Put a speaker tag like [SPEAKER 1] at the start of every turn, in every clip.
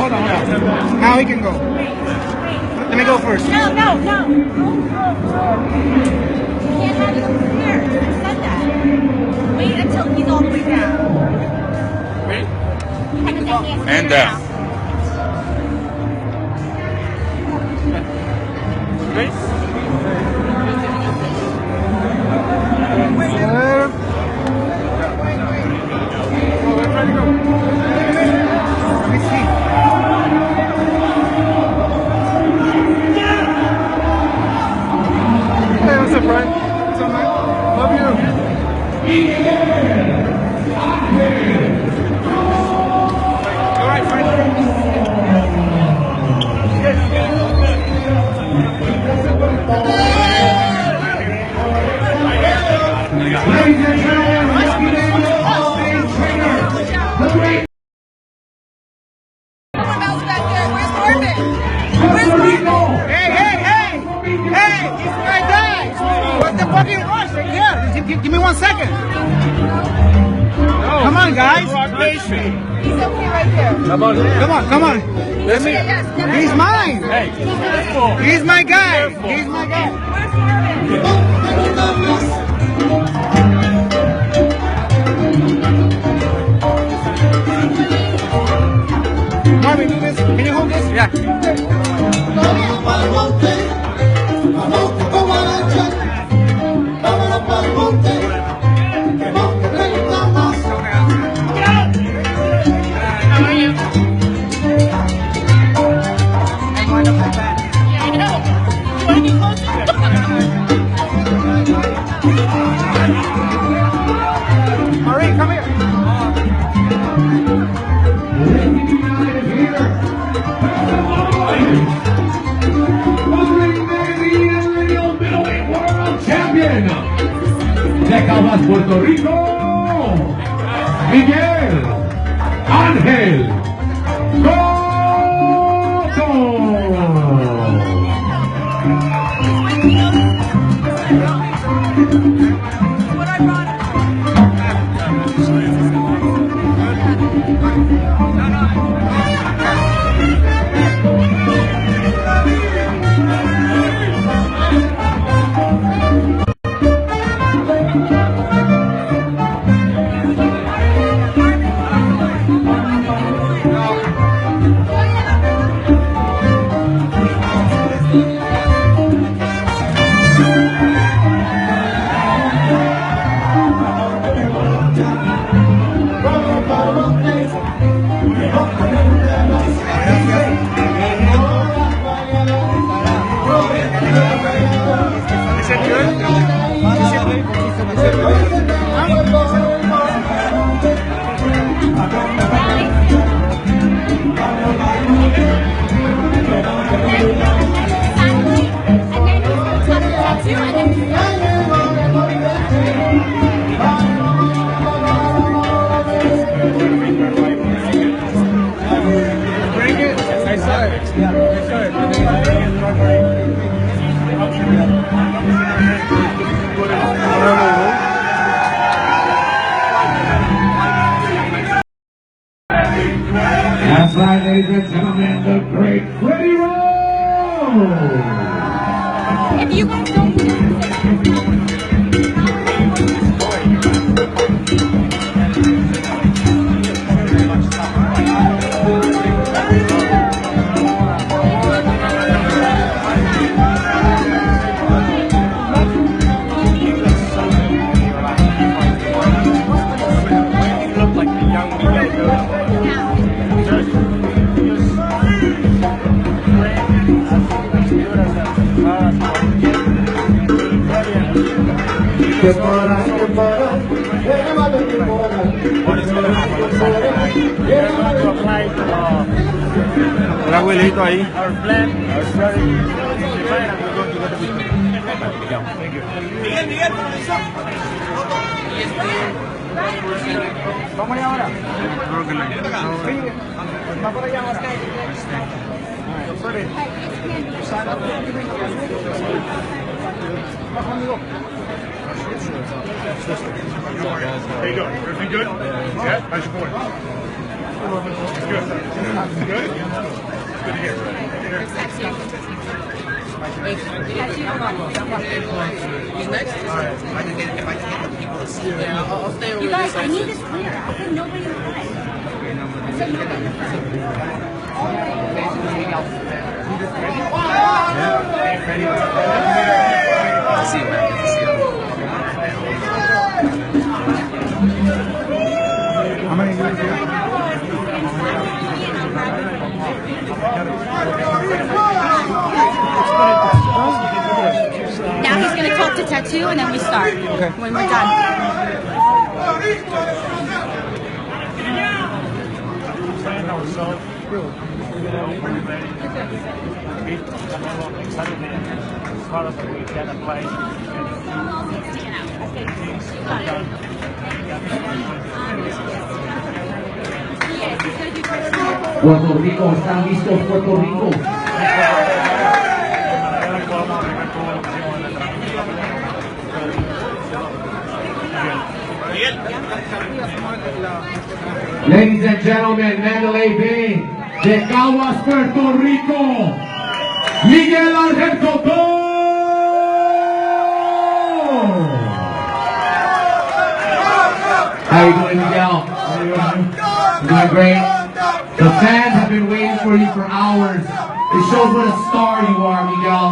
[SPEAKER 1] Hold on. Now he can go. Let me go first.
[SPEAKER 2] No. You can't have it over here. I said that. Wait until he's all the way down.
[SPEAKER 3] And down.
[SPEAKER 1] What's up, Brian? What's up, man? Love you. All right, Frank. Ladies and gentlemen, let's begin the all-state trainer. The great Hey, he's my guy. What's the fucking rush? Yeah, give me 1 second. Come on, guys.
[SPEAKER 2] He's okay right there.
[SPEAKER 1] Come on. Let me. He's mine.
[SPEAKER 3] Hey,
[SPEAKER 1] He's my guy. He's my guy. Marvin, do this. Can you hold this? Yeah. Marie, come here.
[SPEAKER 4] De Caguas, Puerto Rico, Miguel Ángel Cotto. That's right, ladies and gentlemen, the great Freddie Roll.
[SPEAKER 2] If you guys don't
[SPEAKER 1] El abuelito ahí.
[SPEAKER 3] Miguel,
[SPEAKER 1] ¿Vamos allá ahora? ¿Va por allá ahora? Va conmigo.
[SPEAKER 3] How you doing? Everything good? Yeah? How's your boy? It's good. Good? Good to hear.
[SPEAKER 5] He's next. If I can get the people to see. Yeah, I'll stay over.
[SPEAKER 2] You guys, I need this clear. I said nobody in the front. I said nobody in the front.
[SPEAKER 5] I'll see you, man.
[SPEAKER 4] How many years ago?
[SPEAKER 2] Now he's going to talk to Tattoo and then we start when we're done.
[SPEAKER 4] Puerto Rico, ¿están listos Puerto Rico? Ladies and gentlemen, Mandalay Bay, de Caguas, Puerto Rico, Miguel Ángel Cotto. How you doing, Miguel? Doing great. The fans have been waiting for you for hours. It shows what a star you are, Miguel.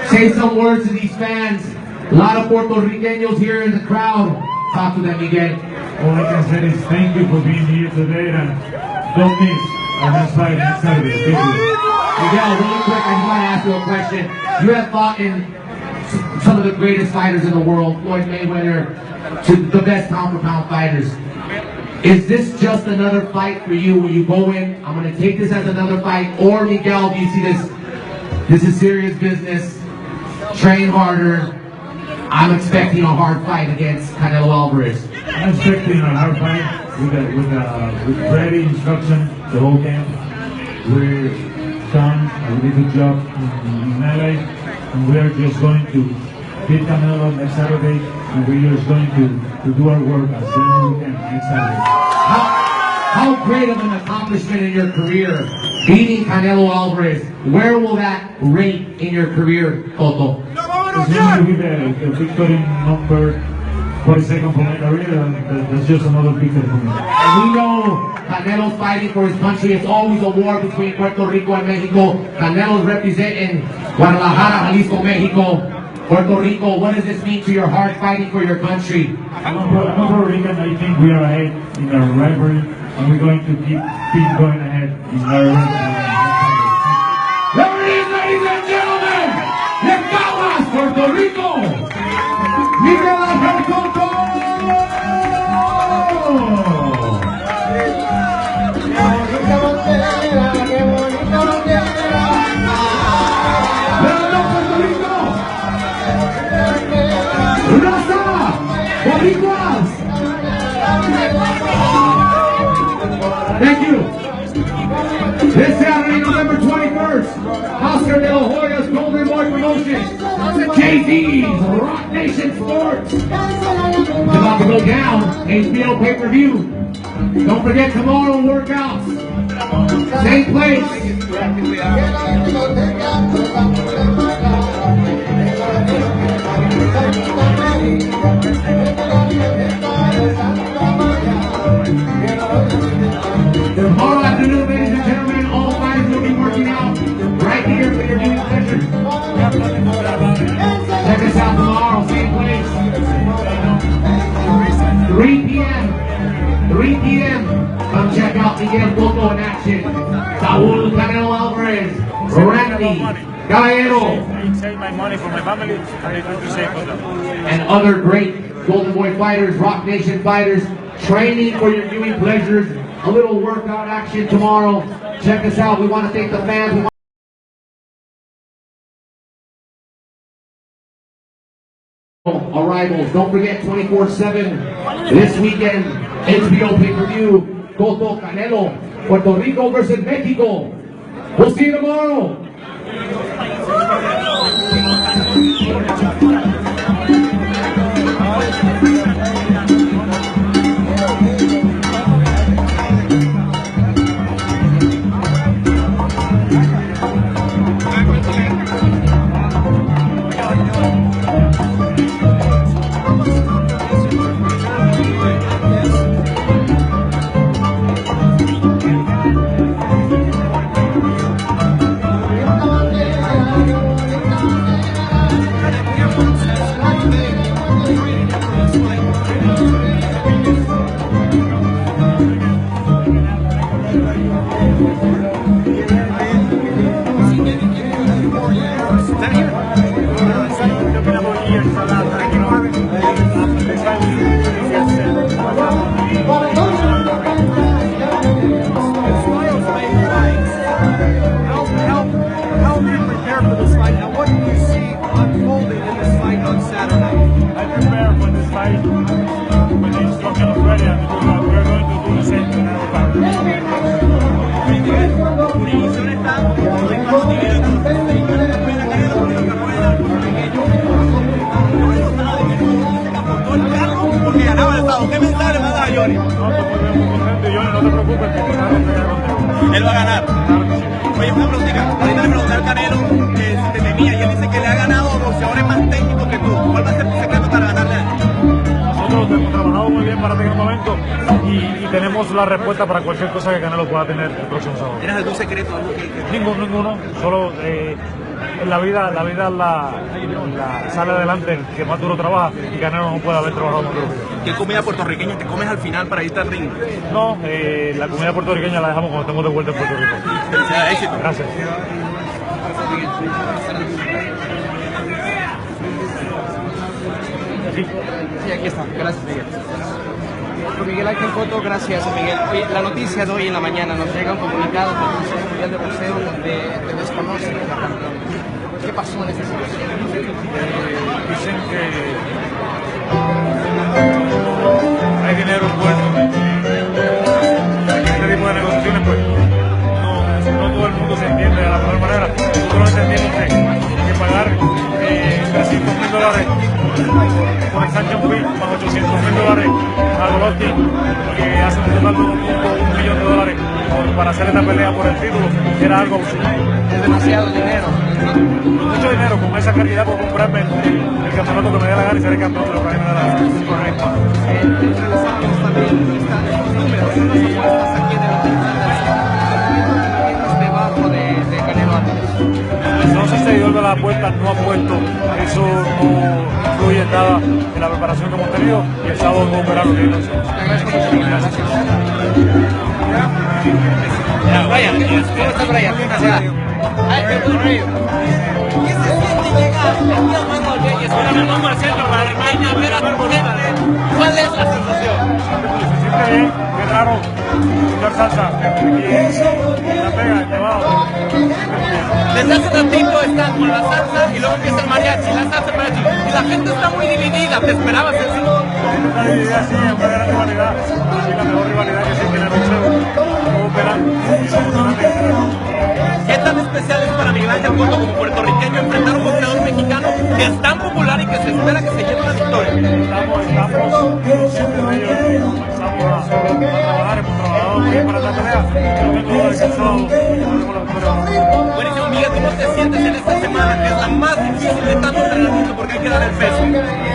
[SPEAKER 4] Say some words to these fans. A lot of Puerto Ricanos here in the crowd. Talk to them, Miguel.
[SPEAKER 6] All I can say is thank you for being here today and don't miss our next fight next Saturday. Thank you.
[SPEAKER 4] Miguel, really quick, I just want to ask you a question. You have fought in some of the greatest fighters in the world, Floyd Mayweather, to the best pound-for-pound fighters. Is this just another fight for you where you go in, I'm going to take this as another fight, or Miguel, do you see this is serious business, train harder, I'm expecting a hard fight against Canelo Alvarez?
[SPEAKER 6] I'm expecting a hard fight with ready instruction the whole camp. We're done a really good job in LA, and we are just going to beat Canelo next Saturday, and we are just going to do our work as soon as we can next Saturday.
[SPEAKER 4] How great of an accomplishment in your career, beating Canelo Alvarez. Where will that rate in your career, Cotto?
[SPEAKER 6] It's going to be the victory number 42nd for my career, and that's just another victory for me.
[SPEAKER 4] And we know Canelo's fighting for his country. It's always a war between Puerto Rico and Mexico. Canelo's representing Guadalajara, Jalisco, Mexico. Puerto Rico, what does this mean to your heart fighting for your country?
[SPEAKER 6] I'm Puerto Rican. I think we are ahead in our rivalry, and we're going to keep going ahead in our rivalry.
[SPEAKER 4] There it is, ladies and gentlemen! De Caguas, Puerto Rico! Miguel Ángel Cotto! Thank you. This Saturday, November 21st, Oscar de la Hoya's Golden Boy Promotions, JD's Rock Nation Sports. It's about to go down, HBO pay-per-view. Don't forget tomorrow workouts. Same place. Tomorrow afternoon, ladies and gentlemen, all fighters will be working out right here for your viewing pleasure. Check us out tomorrow, same place. 3 p.m. 3 p.m. Come check out Miguel Cotto in action. Saúl Canelo Alvarez, Randy Caballero,
[SPEAKER 3] Save my money for my family, and I do the same for them.
[SPEAKER 4] and other great Golden Boy fighters, Rock Nation fighters, training for your viewing pleasures. A little workout action tomorrow. Check us out. We want to thank the fans. Arrivals. Don't forget 24/7 this weekend. HBO pay-per-view. Cotto Canelo. Puerto Rico versus Mexico. We'll see you tomorrow.
[SPEAKER 5] Él va a ganar. Oye, una preguntita. Ahorita le pregunté al Canelo que si te temía y él dice que le ha ganado boxeadores más técnicos que tú. ¿Cuál va a ser tu secreto para ganarle a él?
[SPEAKER 3] Nosotros hemos trabajado muy bien para tener un momento y tenemos la respuesta para cualquier cosa que Canelo pueda tener el próximo sábado.
[SPEAKER 5] ¿Tienes algún secreto? Algo que...
[SPEAKER 3] Ninguno. Solo en la vida sale adelante el que más duro trabaja y Canelo no puede haber trabajado más duro que yo.
[SPEAKER 5] ¿Qué comida puertorriqueña te comes al final para irte al ring?
[SPEAKER 3] No, la comida puertorriqueña la dejamos cuando estemos de vuelta en Puerto Rico.
[SPEAKER 5] Felicidades, éxito.
[SPEAKER 3] Gracias.
[SPEAKER 7] Sí, aquí está. Gracias, Miguel. Miguel Ángel Cotto, gracias, Miguel. Oye, la noticia de hoy en la mañana nos llega un comunicado del Consejo Mundial de Boxeo donde te desconocen como campeón. ¿Qué pasó en esta situación?
[SPEAKER 3] Dicen que hay dinero envuelto. Este tipo de negociaciones, pues, no todo el mundo se entiende de la mejor manera. Nosotros entendimos que pagar $300,000 por el sanction fee, más $800,000 a Golovkin, que hace un total de $1 millón para hacer esta pelea por el título, era algo absurdo.
[SPEAKER 7] Es demasiado dinero.
[SPEAKER 3] Mucho dinero, con esa cantidad puedo comprarme el campeonato que me dé la gana y seré campeón de lo que a mí me da la gana.
[SPEAKER 7] Correcto. Revisamos también están estos números, son las apuestas aquí en el hotel debajo de Canelo Álvarez.
[SPEAKER 3] No sé si seguidor de la apuesta no ha puesto, eso no influye en nada en la preparación que hemos tenido y el sábado no verá lo que viene.
[SPEAKER 7] Te agradezco mucho. Gracias. Brian, ¿cómo estás, Brian? Gracias. Ay, qué corrido.
[SPEAKER 2] ¿Qué se siente llegar aquí a Manuel Reyes? Ahora vamos al centro para a ver a tu oponente. ¿Cuál es la sensación?
[SPEAKER 3] Se siente bien, qué raro escuchar salsa aquí en La Pega, llevado.
[SPEAKER 2] Desde hace ratito están con la salsa y luego empieza el mariachi, la salsa mariachi. Y la gente está muy dividida. ¿Te esperabas eso?
[SPEAKER 3] Esta dividida sí es una gran rivalidad, sí, la mejor rivalidad que existe en el boxeo. Todos verán y somos una
[SPEAKER 2] ¿Qué tan especial es para Miguel Ángel Cotto como puertorriqueño enfrentar a un boxeador mexicano que es tan popular y que se espera que se lleve una victoria?
[SPEAKER 3] Estamos conscientes de ello, vamos a trabajar, hemos trabajado muy bien para esta pelea, creo que todo descansado, tenemos la victoria.
[SPEAKER 2] Buenísimo, Miguel, ¿cómo te sientes en esta semana que es la más difícil de tanto entrenamiento porque hay que dar el peso?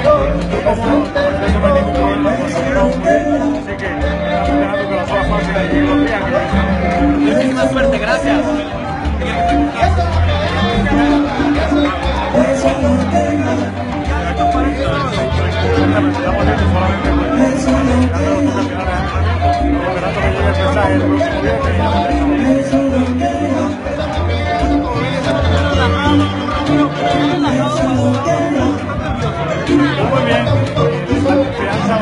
[SPEAKER 3] Yo como el peso no hay ningún problema, así que estamos esperando que las horas pasen y los días que
[SPEAKER 2] Muchísima suerte, gracias.
[SPEAKER 3] estamos viendo solamente esperando que llegue el mensaje el próximo viernes. Muy bien, confianza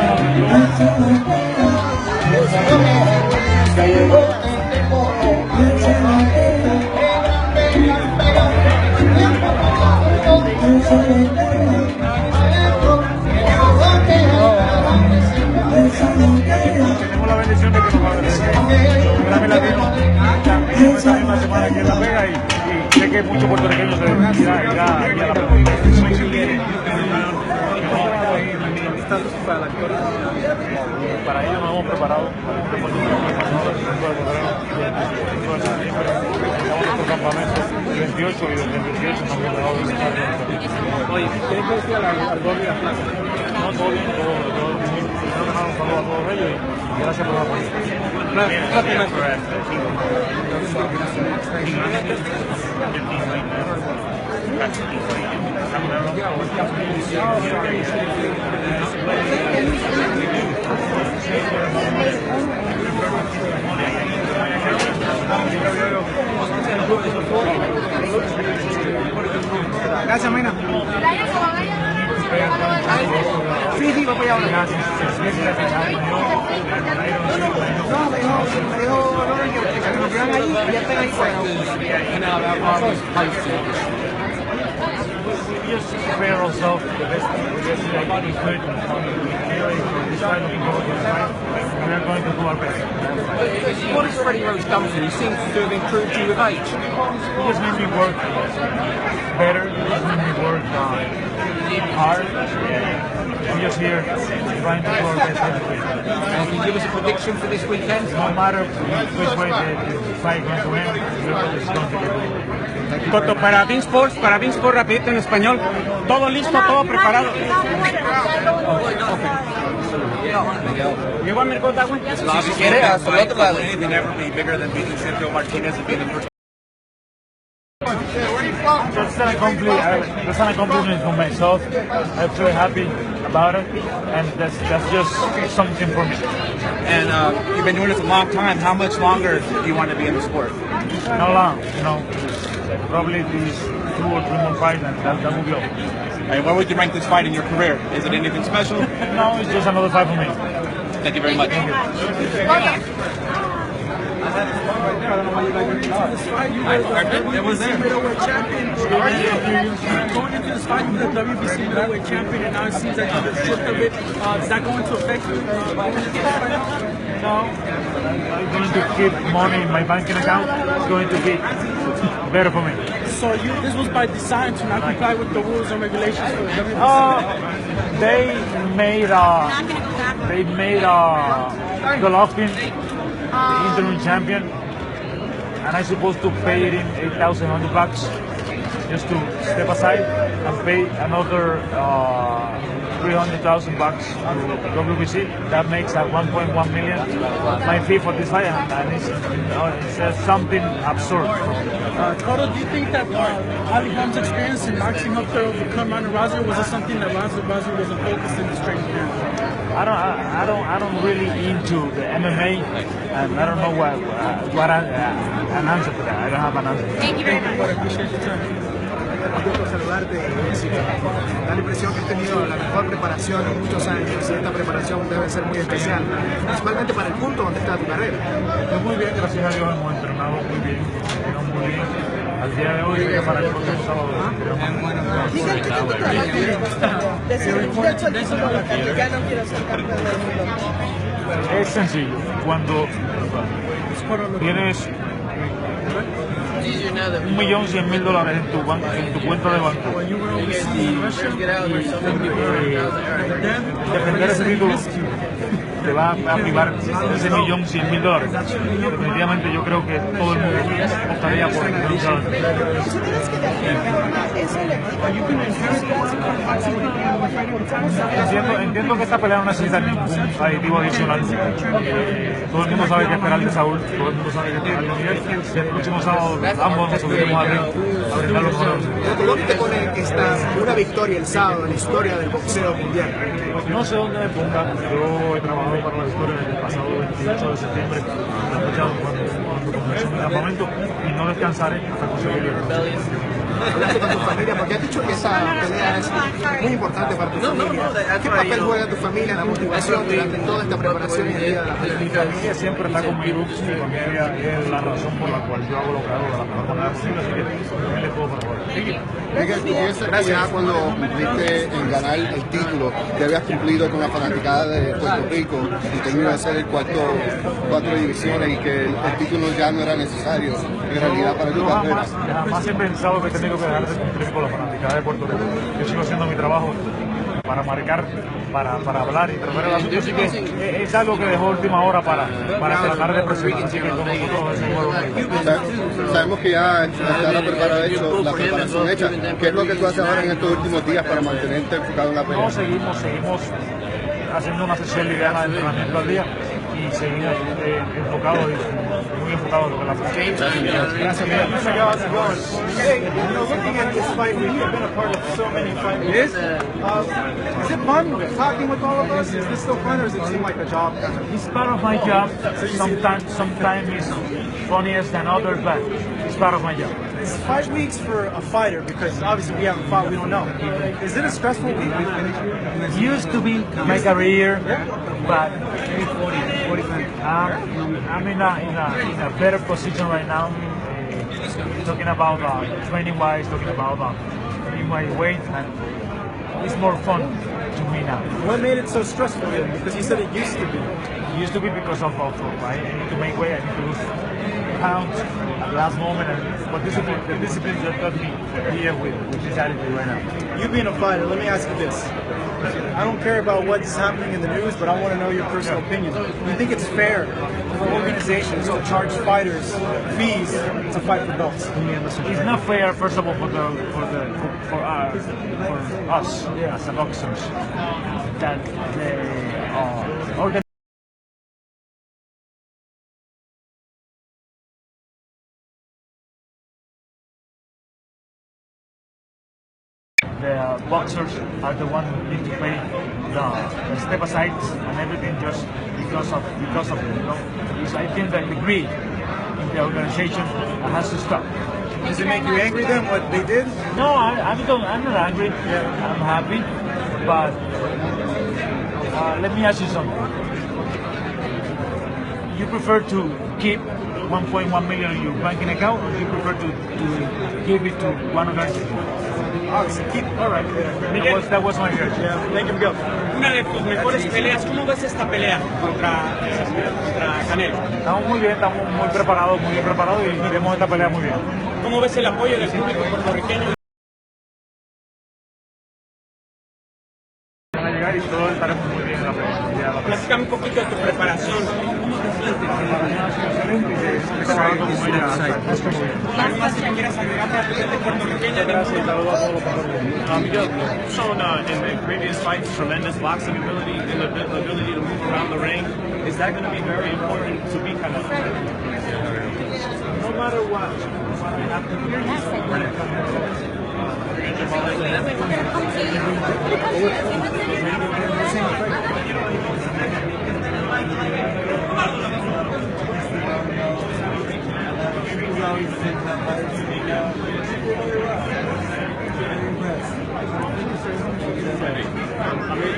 [SPEAKER 3] tenemos la bendición de que nos va a ver un Grammy Latino también esta misma semana aquí en La Vega y sé que muchos puertorriqueños se irán a la película.
[SPEAKER 7] preparándonos para la victoria?
[SPEAKER 3] Para ello nos hemos preparado para este partido que pasado el 5 de febrero y el 5 de septiembre. Estamos en nuestro campamento el 28 y desde el 28 nos hemos dejado de visitar.
[SPEAKER 7] Oye, ¿qué le decía al gol de la plaza?
[SPEAKER 3] No, todo bien, todo muy. Primero que nada, un saludo a todos ellos y gracias por la apoyo.
[SPEAKER 7] Gracias, Mena. Sí, va para allá. No, que ahí y ya están ahí
[SPEAKER 3] We just prepare ourselves the best we could. This time looking forward to the fight. We are going to do our best.
[SPEAKER 7] What has Freddie Rose done for you? He seems to have improved you with age.
[SPEAKER 3] He just made me work better. He just made me work hard. I'm just here trying to do our best every week.
[SPEAKER 7] And can you give us a prediction for this weekend?
[SPEAKER 3] No matter which way the fight is going to end, everybody's going to get
[SPEAKER 2] Cotto, para Bean Sports, rapidito en español. Todo listo, todo preparado. Llegó a Mercota, güey.
[SPEAKER 5] Si quiere, hasta el otro lado. Anything ever be bigger than beating Sergio Martinez and beating
[SPEAKER 3] That's an accomplishment for myself. I'm very happy about it, and that's just something for me.
[SPEAKER 5] And you've been doing this a long time. How much longer do you want to be in the sport?
[SPEAKER 3] Not long, probably these 2 or 3 more fights, and that will be all.
[SPEAKER 5] And where would you rank this fight in your career? Is it anything special?
[SPEAKER 3] No, it's just another fight for me.
[SPEAKER 5] Thank you very much.
[SPEAKER 8] It was there. Middleweight champion. Going into this fight, you were the WBC middleweight champion, and now it seems like you're stripped of it. Is that going to affect you?
[SPEAKER 3] No, I'm going to keep money in my banking account. It's going to be better for me.
[SPEAKER 8] So this was by design to not comply with the rules and regulations for the WBC.
[SPEAKER 3] They made Golovkin the interim champion, and I'm supposed to pay him $8,100 just to step aside and pay another $300,000 to WBC. That makes at 1.1 million my fee for this fight, and it's something absurd.
[SPEAKER 8] Cotto, do you think that Ali Holmes' experience in boxing up there overcome Ronda Rousey, or was it something that Ronda Rousey wasn't focused in his training camp?
[SPEAKER 3] I don't really into the MMA, and I don't know what an answer for that. I don't have an answer.
[SPEAKER 9] Thank you very much.
[SPEAKER 8] Appreciate your time.
[SPEAKER 7] Por saludarte, da la impresión que has tenido la mejor preparación en muchos años y esta preparación debe ser muy especial, principalmente para el punto donde está tu carrera.
[SPEAKER 3] Pues muy bien, gracias a Dios hemos entrenado muy bien, muy bien. Al día de hoy, para el próximo sábado, es sencillo, cuando tienes $1.100.000 en tu cuenta de banco y defender ese título te va a privar ese $1.100.000. Definitivamente yo creo que todo el mundo optaría por el Entiendo que esta pelea no necesita ningún aditivo adicional. Todo el mundo sabe que esperar de Saúl, todo el mundo sabe que esperar de Miguel. Y el próximo sábado ambos nos subiremos a brindar los honores.
[SPEAKER 7] ¿Dónde te pone una victoria el sábado en la historia del boxeo mundial?
[SPEAKER 3] No sé dónde me ponga. Yo he trabajado para la victoria desde el pasado 28 de septiembre, cuando comencé mi campamento, y no descansaré hasta conseguirlo.
[SPEAKER 7] Hablaste con tu familia, porque has dicho que esa pelea es muy importante para tu familia. ¿Qué papel juega tu familia en la motivación durante toda esta preparación y el día de la pelea?
[SPEAKER 3] Mi familia siempre está conmigo, mi familia es la razón por la cual yo hago lo que hago de la mejor manera posible, así que mi familia es todo para favor.
[SPEAKER 10] Miguel, tú piensas que ya cuando cumpliste en ganar el título, ya habías cumplido con la fanaticada de Puerto Rico y terminó de ser el cuatro divisiones y que el título ya no era necesario en realidad para tu carrera?
[SPEAKER 3] Jamás he pensado que he tenido que dejar de cumplir con la fanaticada de Puerto Rico. Yo sigo haciendo mi trabajo para marcar, para hablar y tratar el asunto. Así que es algo que dejó última hora para tratar de presionar. Así que con nosotros ese juego.
[SPEAKER 10] Sabemos que ya está la preparación hecha. ¿Qué es lo que tú haces ahora en estos últimos días para mantenerte enfocado en la pelea?
[SPEAKER 3] No, seguimos haciendo una sesión liviana de entrenamiento al día y seguimos enfocados, muy enfocados en lo que la pelea. Gracias, Miguel.
[SPEAKER 5] Hey, looking at this fight, we've been a part of so many fights. It is? Is it fun talking with all of us? Is this still fun, or does it seem like a job?
[SPEAKER 3] It's part of my job. Sometimes it's funniest than others, but it's part of my job.
[SPEAKER 5] It's 5 weeks for a fighter, because obviously we haven't fought, we don't know. Is it a stressful week?
[SPEAKER 3] It used to be my career, but I'm in a better position right now. Talking about training-wise, talking about my weight, and it's more fun to me now.
[SPEAKER 5] What made it so stressful then? Because you said it used to be.
[SPEAKER 3] It used to be because of right? I need to make weight, I need to lose pounds at the last moment, but the discipline that got me here with this attitude right now.
[SPEAKER 5] You being a fighter, let me ask you this. I don't care about what's happening in the news, but I want to know your personal opinion. Do you think it's fair for organizations to charge fighters fees to fight for belts?
[SPEAKER 3] It's not fair, first of all, for us as boxers, that the boxers are the ones who need to pay the step aside and everything just because of it. You know? Because I think that the greed in the organization has to stop.
[SPEAKER 5] Does it make you angry then, what they did?
[SPEAKER 3] No, I'm not angry. I'm happy, but let me ask you something. You prefer to keep 1.1 million in your banking account, or do you prefer to give it to one organization?
[SPEAKER 5] Obviously, keep. All right.
[SPEAKER 3] That was my question.
[SPEAKER 5] Yeah, thank you, Miguel.
[SPEAKER 2] Una de tus mejores peleas, ¿cómo ves esta pelea contra Canelo?
[SPEAKER 3] Estamos muy bien preparados y vemos esta pelea muy bien.
[SPEAKER 2] ¿Cómo ves el apoyo del público puertorriqueño?
[SPEAKER 3] Van a llegar y todos estaremos muy bien en la pelea.
[SPEAKER 2] Platícame un poquito de tu preparación. ¿Algo más que quieras agregar para tu gente puertorriqueña?
[SPEAKER 3] Gracias, saludos a todos los puertorriqueños.
[SPEAKER 9] You've shown in the previous fights tremendous boxing ability and the ability to move around the ring. Is that going to be very important to be kind of?
[SPEAKER 3] No matter what.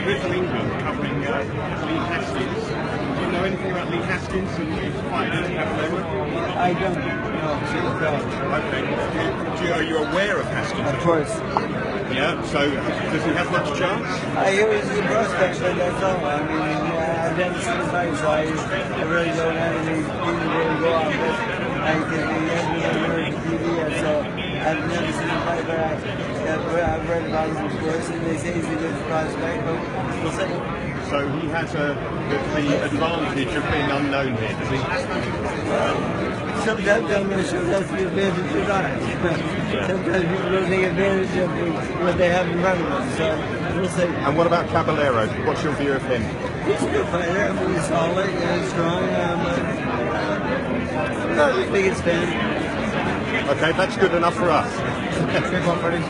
[SPEAKER 9] With Lincoln covering Lee Haskins, do you know anything about Lee Haskins and his fight in Canelo?
[SPEAKER 11] I don't know.
[SPEAKER 9] Okay. Are you aware of Haskins?
[SPEAKER 11] Of course.
[SPEAKER 9] Yeah. So does he have much chance?
[SPEAKER 11] I hear he's a prospect, but that's all. I mean, I've never seen him fight, so I really don't have anything to go on. But I can be everywhere on TV, so I've never seen him fight, but I've read about him, of course, and they say he's a good prospect, but we'll see.
[SPEAKER 9] So he has the advantage of being unknown here, does he?
[SPEAKER 11] Sometimes I'm not sure that's the advantage or not. Sometimes people don't take advantage of what they have in front of them, so we'll see.
[SPEAKER 9] And what about Caballero? What's your view of him?
[SPEAKER 11] He's a good fighter. I mean, he's solid and strong, but I'm not the biggest fan.
[SPEAKER 9] Okay, that's good enough for us.
[SPEAKER 11] Good one, Freddie.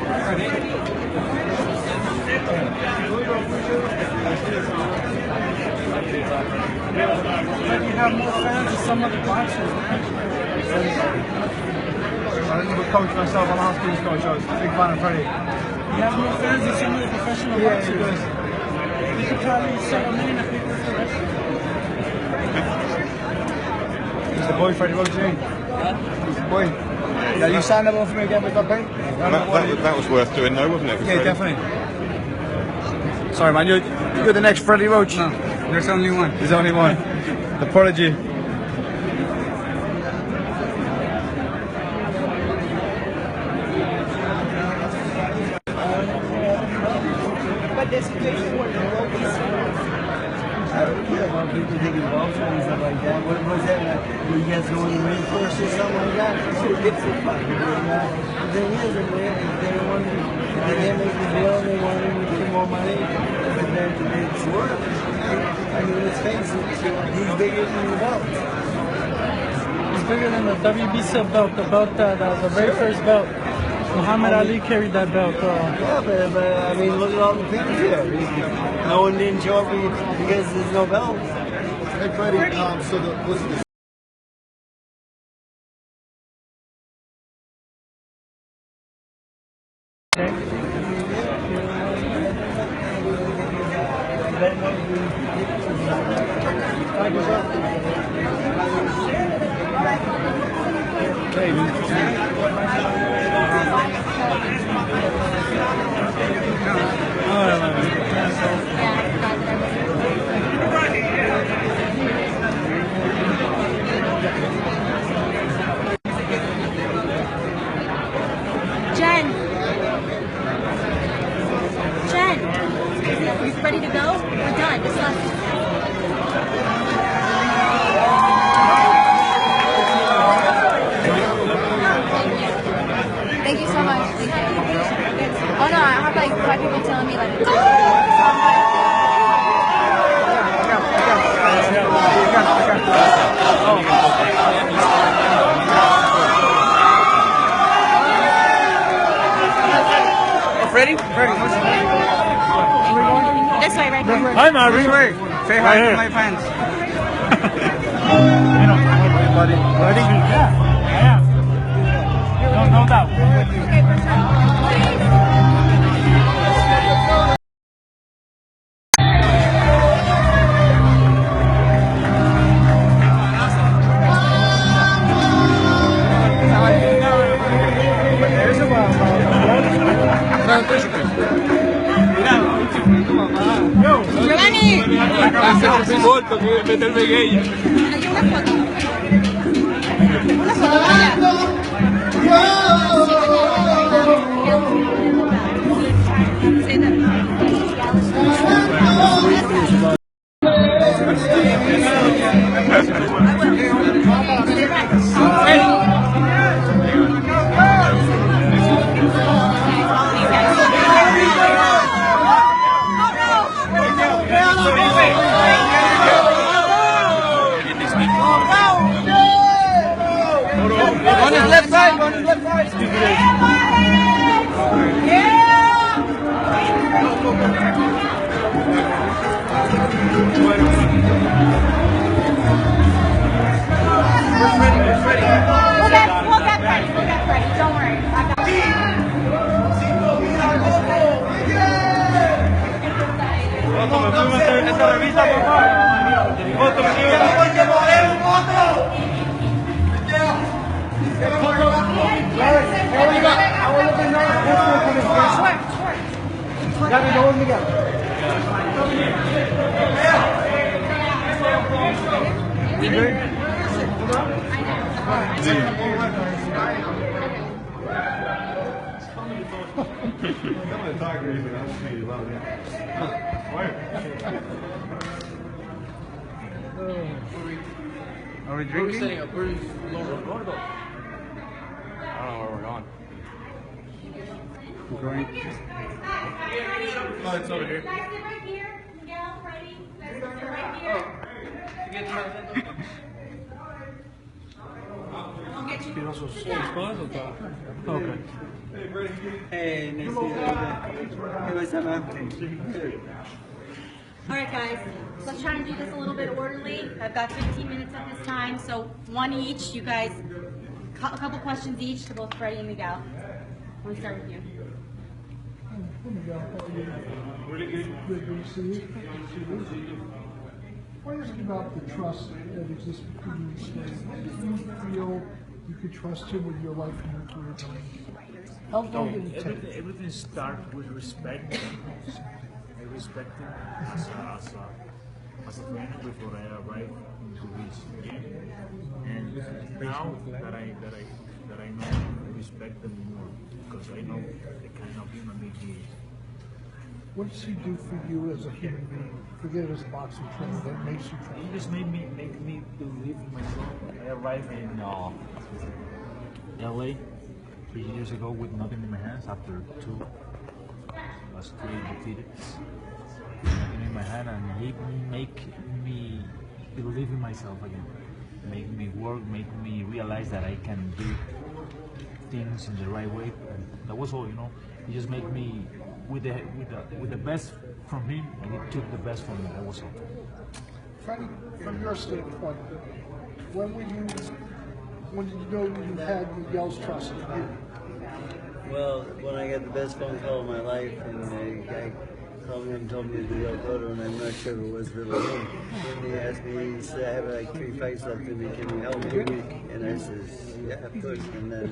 [SPEAKER 5] You have more fans than some other boxers. I think we're coach myself, I'm a hospital coach, I was a big fan of Freddie. You have more fans than some of the professional boxers. You could probably sell a million of people for the rest. He's the boy, Freddie Roach. He's the boy. Yeah, you signed up for me again with that pay?
[SPEAKER 9] That was worth doing though, wasn't it?
[SPEAKER 5] Yeah, definitely. Sorry man, you're the next Freddie Roach.
[SPEAKER 11] No, there's only one.
[SPEAKER 5] There's only one. The prodigy.
[SPEAKER 11] that situation where you're I don't care about people taking belts and stuff like that. What was that? You guys go in the ring first or something like that? It's a different fight. The thing is, if they can't make the deal, they want to get more money, and then it's work. I mean, let's face it, he's bigger than the belt.
[SPEAKER 8] He's bigger than the WBC belt, the very first belt. Muhammad Ali carried that belt.
[SPEAKER 11] Yeah, but I mean, look at all the fans here. No one didn't show up because there's no belt.
[SPEAKER 10] Hey, Freddie, so what's the
[SPEAKER 12] Jen, are you ready to go? We're done. This last. Thank you so much. Thank you. Oh no, I have like 5 people telling me that it's
[SPEAKER 2] Freddie?
[SPEAKER 12] this way, right here.
[SPEAKER 3] Hi, Marvin.
[SPEAKER 7] Say hi to my fans.
[SPEAKER 3] Everybody ready? Yeah. No doubt.
[SPEAKER 12] Okay, we're done.
[SPEAKER 2] Molto che meterme gay.
[SPEAKER 12] Una foto.
[SPEAKER 2] On his left side, on his left side.
[SPEAKER 12] We'll get ready. Don't worry. I got
[SPEAKER 3] Esta revista, papá. Foto,
[SPEAKER 7] Are we drinking?
[SPEAKER 2] I don't know where we're going.
[SPEAKER 9] Oh, it's over here.
[SPEAKER 12] Guys, sit right here. Miguel, Freddie. Guys, sit right here. I'll get you.
[SPEAKER 3] Okay.
[SPEAKER 11] Hey, nice to meet you. Hey, what's up, man?
[SPEAKER 12] All right, guys, let's try and do this a little bit orderly. I've got 15 minutes at this time, so one each. You guys, a couple questions each to both Freddie and Miguel. Let me start with you.
[SPEAKER 3] Really good.
[SPEAKER 13] Good to see you. I want to ask you about the trust that exists between you and Stan. Do you feel you could trust him with your life and your career? How long did it take?
[SPEAKER 6] Everything starts with respect. I respect him as a friend before I arrived into this game. And now that I know, I respect him more because I know the kind of human being he is.
[SPEAKER 13] What does he do for you as a human being? Forget it as a boxing trainer. That makes you train.
[SPEAKER 6] He just make me believe in myself. I arrived in LA 3 years ago with nothing in my hands after was three defeated. Nothing in my hand, and he make me believe in myself again. Make me work, make me realize that I can do things in the right way. And that was all, you know. He just made me with the best from him, and he took the best from me. That was all.
[SPEAKER 13] Freddie, from your standpoint, when did you know you had Miguel's trust in you?
[SPEAKER 11] Well, when I got the best phone call of my life, and the guy called me and told me to be El Cotto, and I'm not sure if it was really him. And he asked me, he said, I have like 3 fights left in me, can you help me? And I says, yeah, of course. And then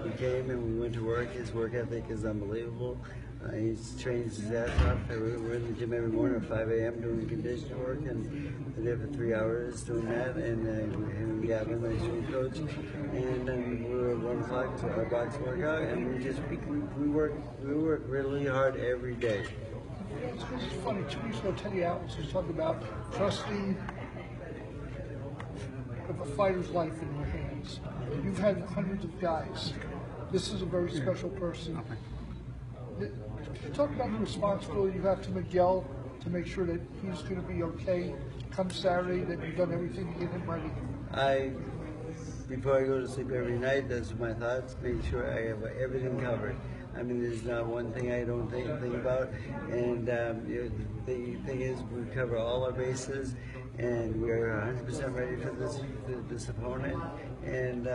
[SPEAKER 11] he came and we went to work. His work ethic is unbelievable. He trains his ass off. We're in the gym every morning at 5 a.m. doing conditioning work, and we're there for 3 hours doing that. And him and Gavin, my strength coach, and then we were at 1 o'clock to our box workout, and we work really hard every day.
[SPEAKER 13] It's funny. 2 weeks ago, Teddy Atlas was talking about trusting a fighter's life in your hands. You've had hundreds of guys. This is a very special person. Talk about the responsibility you have to Miguel to make sure that he's going to be okay come Saturday, that you've done everything to get him ready.
[SPEAKER 11] Before I go to sleep every night, that's my thoughts, make sure I have everything covered. I mean, there's not one thing I don't think about, and the thing is, we cover all our bases, and we're 100% ready for this opponent, and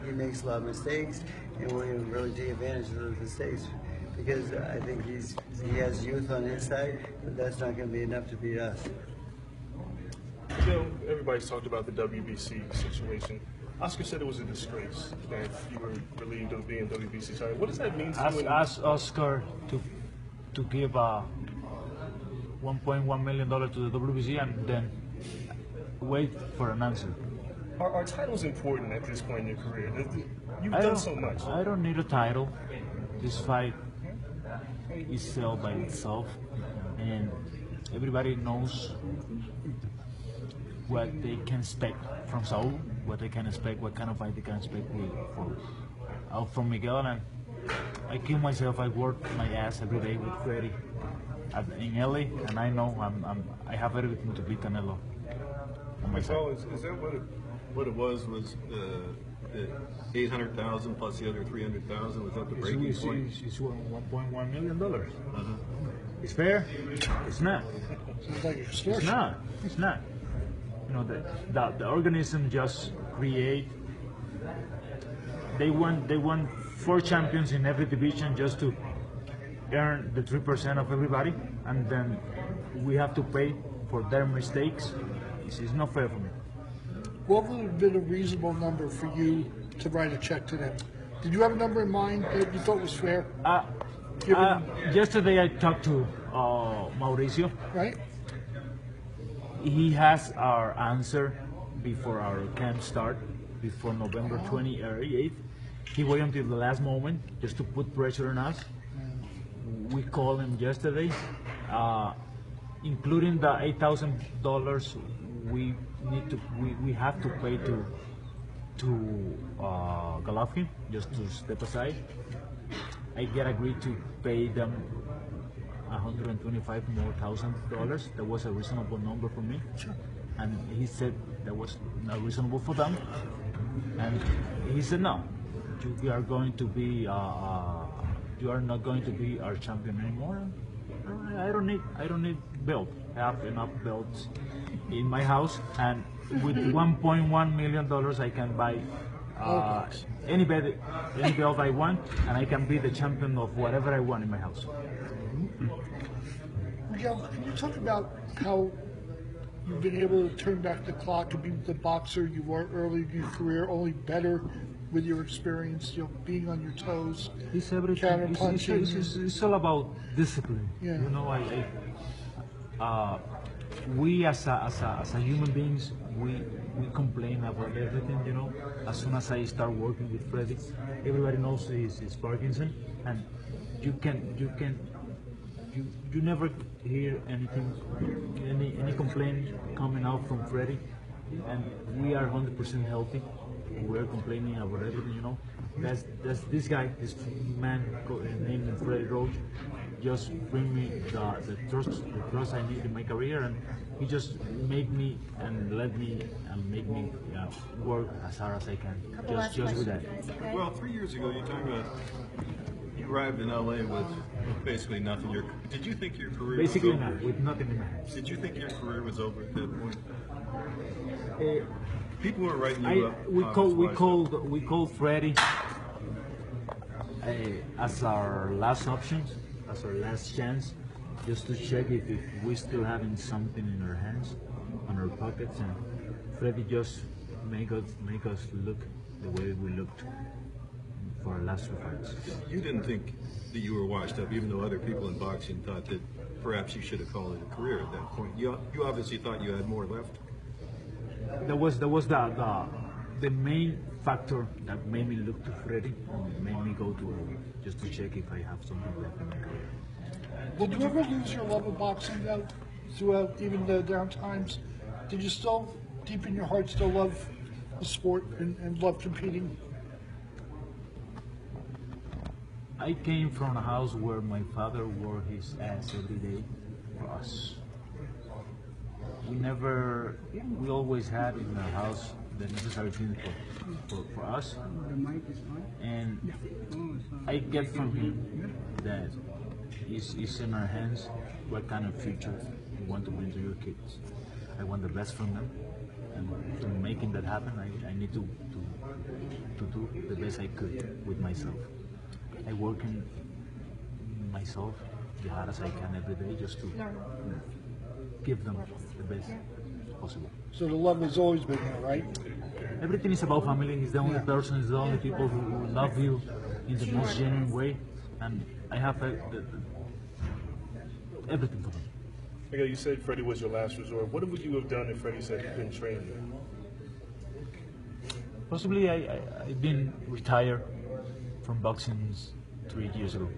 [SPEAKER 11] he makes a lot of mistakes, and we're going to really take advantage of those mistakes, because I think he has youth on his side, but that's not going to be enough to beat us.
[SPEAKER 14] You know, everybody's talked about the WBC situation. Oscar said it was a disgrace that you were relieved of being WBC title. What does that mean to you?
[SPEAKER 6] Ask Oscar to give $1.1 million to the WBC and then wait for an answer.
[SPEAKER 14] Are titles important at this point in your career? You've done so much.
[SPEAKER 6] I don't need a title. This fight is sold by itself, and everybody knows what they can expect from Saul, what they can expect, what kind of fight they can expect from Miguel. And I kill myself. I work my ass every day with Freddie in LA, and I know I have everything to beat Canelo.
[SPEAKER 15] So is that what it was the 800,000 plus the other 300,000? Was that the breaking point?
[SPEAKER 6] It's $1.1 million. It's fair? It's not. It's not. It's not. You know, the organism just create. They want 4 champions in every division just to earn the 3% of everybody, and then we have to pay for their mistakes. It's not fair for me.
[SPEAKER 13] What would have been a reasonable number for you to write a check to them? Did you have a number in mind that you thought was fair?
[SPEAKER 6] Yesterday I talked to Mauricio.
[SPEAKER 13] Right.
[SPEAKER 6] He has our answer before our camp start, before November 28th. He waited until the last moment just to put pressure on us. We called him yesterday, including the $8,000 we have to pay to Golovkin just to step aside. I get agreed to pay them $125,000 more. That was a reasonable number for me, and he said that was not reasonable for them. And he said, no, you are going to be you are not going to be our champion anymore. I don't need belt. I have enough belts in my house, and with $1.1 million I can buy any belt I want, and I can be the champion of whatever I want in my house.
[SPEAKER 13] Miguel, can you talk about how you've been able to turn back the clock and be the boxer you were early in your career, only better with your experience, being on your toes,
[SPEAKER 6] it's everything.
[SPEAKER 13] counter-punching?
[SPEAKER 6] It's all about discipline.
[SPEAKER 13] Yeah.
[SPEAKER 6] You know, we as a human beings, we complain about everything. You know, as soon as I start working with Freddie, everybody knows it's Parkinson, and you can you never hear anything, any complaint coming out from Freddie, and we are 100% healthy. We're complaining about everything, you know. That's this guy, this man named Freddie Roach, just bring me the trust I need in my career, and he just make me and let me and make me work as hard as I can. Just with that.
[SPEAKER 15] Well, 3 years ago, you talked about you arrived in LA with basically nothing. Did you think your career
[SPEAKER 6] basically
[SPEAKER 15] was over?
[SPEAKER 6] not, with nothing in my hands.
[SPEAKER 15] Did you think your career was over at that point? People were writing you up.
[SPEAKER 6] We called Freddie as our last option, as our last chance, just to check if we still having something in our hands, on our pockets, and Freddie just make us look the way we looked for our last 2 fights.
[SPEAKER 15] You didn't think that you were washed up, even though other people in boxing thought that perhaps you should have called it a career at that point. You obviously thought you had more left.
[SPEAKER 6] That was the main factor that made me look to Freddie and made me go to just to check if I have something left in my career.
[SPEAKER 13] Did you ever lose your love of boxing throughout even the down times? Did you still, deep in your heart, still love the sport and love competing?
[SPEAKER 6] I came from a house where my father wore his ass every day for us. We always had in our house the necessary things for us. And I get from him that it's in our hands what kind of future you want to bring to your kids. I want the best from them, and to making that happen, I need to do the best I could with myself. I work in myself the hardest I can every day just to give them the best possible.
[SPEAKER 13] So the love has always been there, right?
[SPEAKER 6] Everything is about family. He's the only person, he's the only people who love you in the most genuine way, and I have everything for them.
[SPEAKER 14] Miguel, you said Freddie was your last resort. What would you have done if Freddie said he couldn't train you?
[SPEAKER 6] Possibly I've been retired from boxing 3 years ago.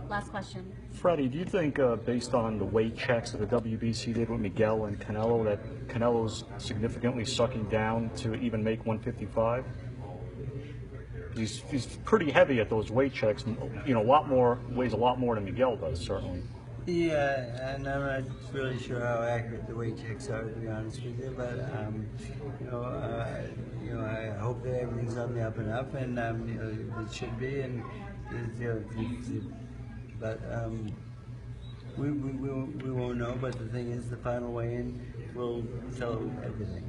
[SPEAKER 12] Last question.
[SPEAKER 16] Freddie, do you think, based on the weight checks that the WBC did with Miguel and Canelo, that Canelo's significantly sucking down to even make 155? He's pretty heavy at those weight checks. You know, weighs a lot more than Miguel does, certainly.
[SPEAKER 11] Yeah, and I'm not really sure how accurate the weight checks are, to be honest with you. But I hope that everything's on the up and up, and it should be. And we won't know. But the thing is, the final weigh-in will tell everything.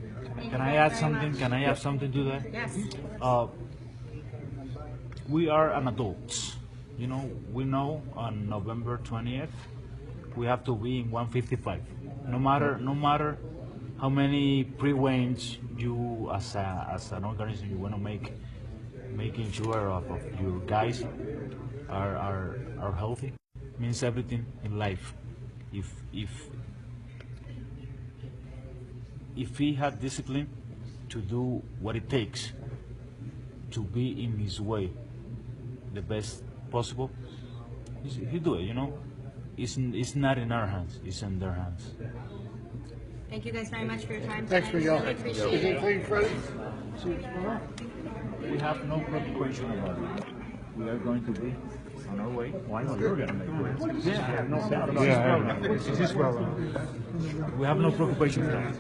[SPEAKER 6] Can I add something? Can I add something to that?
[SPEAKER 12] Yes.
[SPEAKER 6] We are an adults. You know, we know on November 20th we have to be in 155. No matter how many pre-weigh-ins you as an organization you want to making sure of your guys are healthy means everything in life. If he had discipline to do what it takes to be in his way the best possible, he do it, you know. It's not in our hands, it's in their hands.
[SPEAKER 12] Thank you guys very much for your time.
[SPEAKER 13] Thanks, Miguel.
[SPEAKER 12] Really appreciate
[SPEAKER 13] Is it
[SPEAKER 12] it.
[SPEAKER 13] playing Freddie? See you tomorrow.
[SPEAKER 6] We have no preoccupation about it. We are going to be on our way. Well, I know you're going to make it. Yeah, I have no doubt about it. It's his problem. We have no preoccupation with that.